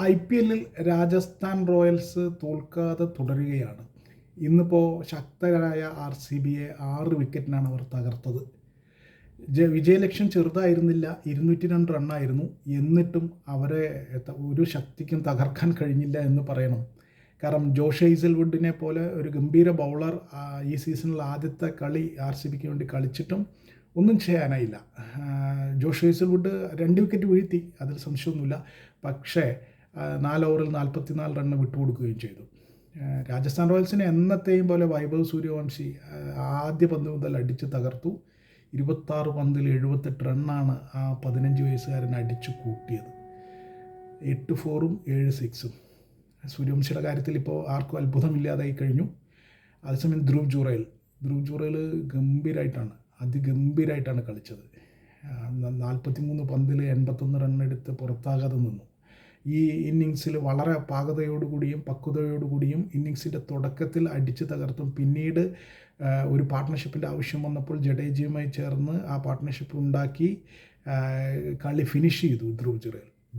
IPL-ൽ Rajasthan Royals തോൽക്കാതെ തുടരുകയാണ്. ഇന്നിപ്പോൾ ശക്തരായ RCBയെ 6 വിക്കറ്റിനാണ് അവർ തകർത്തത്. വിജയലക്ഷ്യം ചെറുതായിരുന്നില്ല, 202 റണ്ണായിരുന്നു. എന്നിട്ടും അവരെ ഒരു ശക്തിക്കും തകർക്കാൻ കഴിഞ്ഞില്ല എന്ന് പറയണം. കാരണം ജോഷ് ഹേസൽവുഡിനെ പോലെ ഒരു ഗംഭീര ബൗളർ ഈ സീസണിൽ ആദ്യത്തെ കളി RCBക്ക് വേണ്ടി കളിച്ചിട്ടും ഒന്നും ചെയ്യാനായില്ല. ജോഷ് ഹേസൽവുഡ് 2 വിക്കറ്റ് വീഴ്ത്തി, അതിൽ സംശയമൊന്നുമില്ല. പക്ഷേ 4 ഓവറിൽ 44 റണ്ണ് വിട്ടുകൊടുക്കുകയും ചെയ്തു. രാജസ്ഥാൻ റോയൽസിനെ എന്നത്തെയും പോലെ വൈഭവ് സൂര്യവംശി ആദ്യ പന്ത് മുതൽ അടിച്ച് തകർത്തു. 26 പന്തിൽ 78 റണ്ണാണ് ആ 15 വയസ്സുകാരൻ അടിച്ചു കൂട്ടിയത്. 8 4-ഉം 7 6-ഉം. സൂര്യവംശിയുടെ കാര്യത്തിൽ ഇപ്പോൾ ആർക്കും അത്ഭുതമില്ലാതായി കഴിഞ്ഞു. അതേസമയം ധ്രുവ് ജുറേൽ ഗംഭീരമായിട്ടാണ്, അതിഗംഭീരമായിട്ടാണ് കളിച്ചത്. 43 പന്തിൽ 81 റണ്ണെടുത്ത് പുറത്താകാതെ നിന്നു. ഈ ഇന്നിങ്സിൽ വളരെ പാകതയോടുകൂടിയും പക്വതയോടുകൂടിയും ഇന്നിങ്സിൻ്റെ തുടക്കത്തിൽ അടിച്ചു തകർത്തും പിന്നീട് ഒരു പാർട്ട്ണർഷിപ്പിൻ്റെ ആവശ്യം വന്നപ്പോൾ ജഡേജയുമായി ചേർന്ന് ആ പാർട്ട്ണർഷിപ്പ് ഉണ്ടാക്കി കളി ഫിനിഷ് ചെയ്തു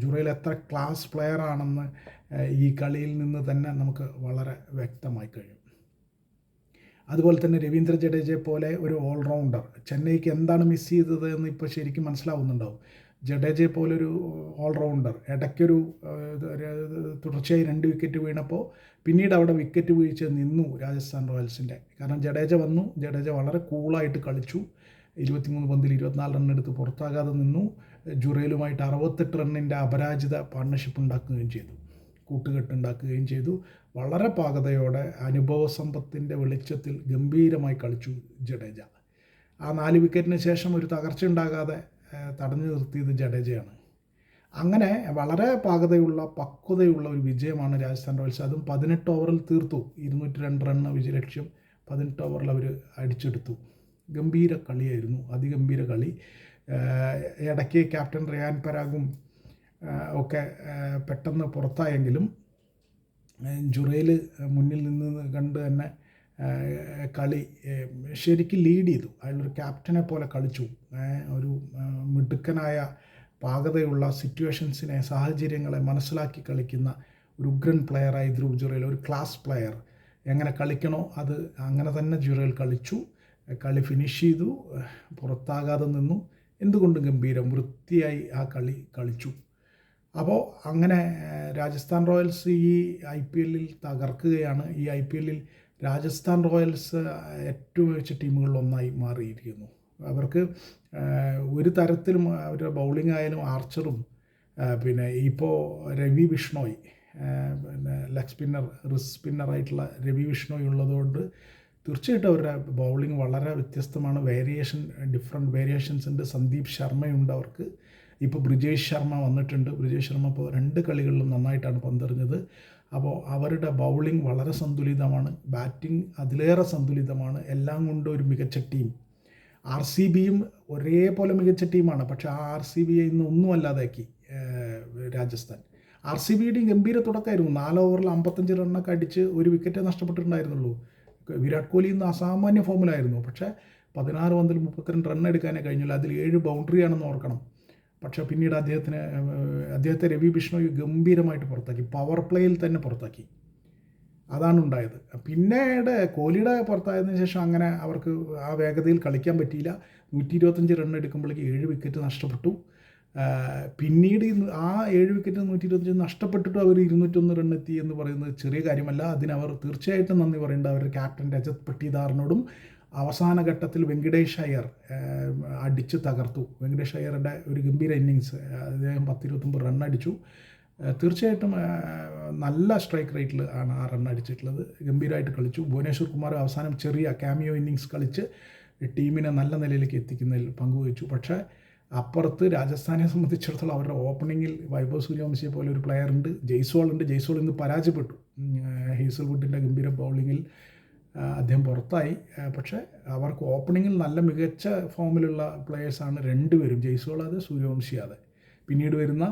ജുറേൽ എത്ര ക്ലാസ് പ്ലെയർ ആണെന്ന് ഈ കളിയിൽ നിന്ന് തന്നെ നമുക്ക് വളരെ വ്യക്തമായി കഴിയും. അതുപോലെ തന്നെ രവീന്ദ്ര ജഡേജയെ പോലെ ഒരു ഓൾറൗണ്ടർ ചെന്നൈക്ക് എന്താണ് മിസ് ചെയ്തത് എന്ന് ഇപ്പോൾ ശരിക്കും മനസ്സിലാവുന്നുണ്ടാവും. ജഡേജയെ പോലൊരു ഓൾറൗണ്ടർ ഇടയ്ക്കൊരു തുടർച്ചയായി 2 വിക്കറ്റ് വീണപ്പോൾ പിന്നീട് അവിടെ വിക്കറ്റ് വീഴ്ച നിന്നു രാജസ്ഥാൻ റോയൽസിൻ്റെ. കാരണം ജഡേജ വളരെ കൂളായിട്ട് കളിച്ചു. 23 പന്തിൽ 24 റണ്ണെടുത്ത് പുറത്താകാതെ നിന്നു. ജുറേലുമായിട്ട് 68 റണ്ണിൻ്റെ അപരാജിത പാർട്ണർഷിപ്പ് കൂട്ടുകെട്ടുണ്ടാക്കുകയും ചെയ്തു. വളരെ പാകതയോടെ അനുഭവ സമ്പത്തിൻ്റെ വെളിച്ചത്തിൽ ഗംഭീരമായി കളിച്ചു ജഡേജ. ആ 4 വിക്കറ്റിന് ശേഷം ഒരു തകർച്ച ഉണ്ടാകാതെ തടഞ്ഞു നിർത്തിയത് ജഡേജയാണ്. അങ്ങനെ വളരെ പക്വതയുള്ള ഒരു വിജയമാണ് രാജസ്ഥാൻ റോയൽസ്. അതും 18 ഓവറിൽ തീർത്തു. 202 റണ്ണ് വിജയലക്ഷ്യം 18 ഓവറിൽ അവർ അടിച്ചെടുത്തു. ഗംഭീര കളിയായിരുന്നു, അതിഗംഭീര കളി. ഇടയ്ക്ക് ക്യാപ്റ്റൻ റിയാൻ പരാഗും ഒക്കെ പെട്ടെന്ന് പുറത്തായെങ്കിലും ജുറേൽ മുന്നിൽ നിന്ന് കണ്ട് തന്നെ കളി ശരിക്കും ലീഡ് ചെയ്തു. അയാളൊരു ക്യാപ്റ്റനെ പോലെ കളിച്ചു. ഒരു മിടുക്കനായ പാകതയുള്ള സിറ്റുവേഷൻസിനെ, സാഹചര്യങ്ങളെ മനസ്സിലാക്കി കളിക്കുന്ന ഒരു ഉഗ്രൻ പ്ലെയറായി ധ്രുവ് ജുറേൽ, ഒരു ക്ലാസ് പ്ലെയർ. എങ്ങനെ കളിക്കണോ അത് അങ്ങനെ തന്നെ ജുറേൽ കളിച്ചു. കളി ഫിനിഷ് ചെയ്തു, പുറത്താകാതെ നിന്നു. എന്തുകൊണ്ടും ഗംഭീരം, വൃത്തിയായി ആ കളി കളിച്ചു. അപ്പോൾ അങ്ങനെ രാജസ്ഥാൻ റോയൽസ് ഈ IPL-ൽ തകർക്കുകയാണ്. ഈ IPL-ൽ രാജസ്ഥാൻ റോയൽസ് ഏറ്റവും മികച്ച ടീമുകളിലൊന്നായി മാറിയിരിക്കുന്നു. അവർക്ക് ഒരു തരത്തിലും അവരുടെ ബൗളിംഗ് ആയാലും ആർച്ചറും പിന്നെ ഇപ്പോൾ രവി ബിഷ്ണോയ്, പിന്നെ ലെഗ് സ്പിന്നർ, റിസ്റ്റ് സ്പിന്നറായിട്ടുള്ള രവി ബിഷ്ണോയ് ഉള്ളതുകൊണ്ട് തീർച്ചയായിട്ടും അവരുടെ ബൗളിംഗ് വളരെ വ്യത്യസ്തമാണ്. ഡിഫറെൻറ്റ് വേരിയേഷൻസ് ഉണ്ട്. സന്ദീപ് ശർമ്മയുണ്ട് അവർക്ക്. ഇപ്പോൾ ബ്രിജേഷ് ശർമ്മ വന്നിട്ടുണ്ട്. ബ്രിജേഷ് ശർമ്മ ഇപ്പോൾ 2 കളികളിലും നന്നായിട്ടാണ് പന്തെറിഞ്ഞത്. അപ്പോൾ അവരുടെ ബൗളിംഗ് വളരെ സന്തുലിതമാണ്, ബാറ്റിംഗ് അതിലേറെ സന്തുലിതമാണ്. എല്ലാം കൊണ്ടും ഒരു മികച്ച ടീം. RCBയും ഒരേപോലെ മികച്ച ടീമാണ്. പക്ഷേ ആ RCBയെ ഇന്ന് ഒന്നും അല്ലാതാക്കി രാജസ്ഥാൻ. RCBയുടെയും ഗംഭീര തുടക്കമായിരുന്നു. 4 ഓവറിൽ 55 റണ്ണൊക്കെ അടിച്ച് 1 വിക്കറ്റേ നഷ്ടപ്പെട്ടിട്ടുണ്ടായിരുന്നുള്ളൂ. വിരാട് കോഹ്ലി ഇന്ന് അസാമാന്യ ഫോമിലായിരുന്നു. പക്ഷേ 16 പന്തിൽ 32 റണ്ണ് എടുക്കാനേ കഴിഞ്ഞില്ല. അതിൽ 7 ബൗണ്ടറിയാണെന്ന് ഓർക്കണം. പക്ഷേ പിന്നീട് അദ്ദേഹത്തെ രവി ബിഷ്ണോയ് ഗംഭീരമായിട്ട് പുറത്താക്കി. പവർ പ്ലേയിൽ തന്നെ പുറത്താക്കി. അതാണ് ഉണ്ടായത്. പിന്നീട് കോഹ്ലിയുടെ പുറത്തായതിനു ശേഷം അങ്ങനെ അവർക്ക് ആ വേഗതയിൽ കളിക്കാൻ പറ്റിയില്ല. 125 റണ്ണ് എടുക്കുമ്പോഴേക്ക് 7 വിക്കറ്റ് നഷ്ടപ്പെട്ടു. പിന്നീട് ആ 7 വിക്കറ്റ് 125 നഷ്ടപ്പെട്ടിട്ടും അവർ 201 റണ്ണെത്തി എന്ന് പറയുന്നത് ചെറിയ കാര്യമല്ല. അതിനവർ തീർച്ചയായിട്ടും നന്ദി പറയേണ്ട അവരുടെ ക്യാപ്റ്റൻ രജത് പട്ടിദാറിനോടും. അവസാന ഘട്ടത്തിൽ വെങ്കടേഷ് അയ്യർ അടിച്ച് തകർത്തു. വെങ്കടേഷ് അയ്യറുടെ ഒരു ഗംഭീര ഇന്നിങ്സ്. അദ്ദേഹം 10-29 റണ്ണടിച്ചു. തീർച്ചയായിട്ടും നല്ല സ്ട്രൈക്ക് റേറ്റിൽ ആണ് ആ റൺ അടിച്ചിട്ടുള്ളത്. ഗംഭീരമായിട്ട് കളിച്ചു. ഭുവനേശ്വർ കുമാർ അവസാനം ചെറിയ ക്യാമിയോ ഇന്നിങ്സ് കളിച്ച് ടീമിനെ നല്ല നിലയിലേക്ക് എത്തിക്കുന്നതിൽ പങ്കുവച്ചു. പക്ഷേ അപ്പുറത്ത് രാജസ്ഥാനെ സംബന്ധിച്ചിടത്തോളം അവരുടെ ഓപ്പണിങ്ങിൽ വൈഭവ് സൂര്യവംശിയെ പോലെ ഒരു പ്ലെയർ ഉണ്ട്, ജയ്സ്വാൾ ഇന്ന് പരാജയപ്പെട്ടു. ഹേസൽവുഡിൻ്റെ ഗംഭീര ബൗളിങ്ങിൽ അദ്ദേഹം പുറത്തായി. പക്ഷേ അവർക്ക് ഓപ്പണിങ്ങിൽ നല്ല മികച്ച ഫോമിലുള്ള പ്ലെയേഴ്സാണ് 2 പേരും, ജയ്സ്വാൾ അതെ, സൂര്യവംശി അതെ. പിന്നീട് വരുന്ന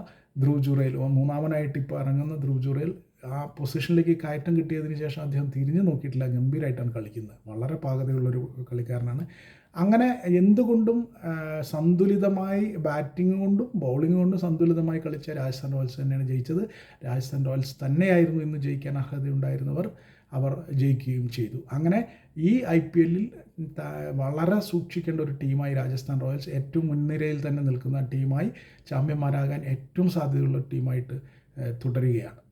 ധ്രുവ് ജുറേൽ, മൂന്നാമനായിട്ട് ഇപ്പോൾ ഇറങ്ങുന്ന ധ്രുവ് ജുറേൽ ആ പൊസിഷനിലേക്ക് കയറ്റം കിട്ടിയതിന് ശേഷം അദ്ദേഹം തിരിഞ്ഞു നോക്കിയിട്ടില്ല. ഗംഭീരമായിട്ടാണ് കളിക്കുന്നത്. വളരെ പാകതയുള്ളൊരു കളിക്കാരനാണ്. അങ്ങനെ എന്തുകൊണ്ടും സന്തുലിതമായി ബാറ്റിംഗ് കൊണ്ടും ബൗളിംഗ് കൊണ്ടും സന്തുലിതമായി കളിച്ച രാജസ്ഥാൻ റോയൽസ് തന്നെയാണ് ജയിച്ചത്. രാജസ്ഥാൻ റോയൽസ് തന്നെയായിരുന്നു ഇന്ന് ജയിക്കാൻ അർഹതയുണ്ടായിരുന്നവർ. അവർ ജയിക്കുകയും ചെയ്തു. അങ്ങനെ ഈ IPL വളരെ സൂക്ഷിക്കേണ്ട ഒരു ടീമായി രാജസ്ഥാൻ റോയൽസ് ഏറ്റവും മുൻനിരയിൽ തന്നെ നിൽക്കുന്ന ടീമായി ചാമ്പ്യന്മാരാകാൻ ഏറ്റവും സാധ്യതയുള്ള ടീമായിട്ട് തുടരുകയാണ്.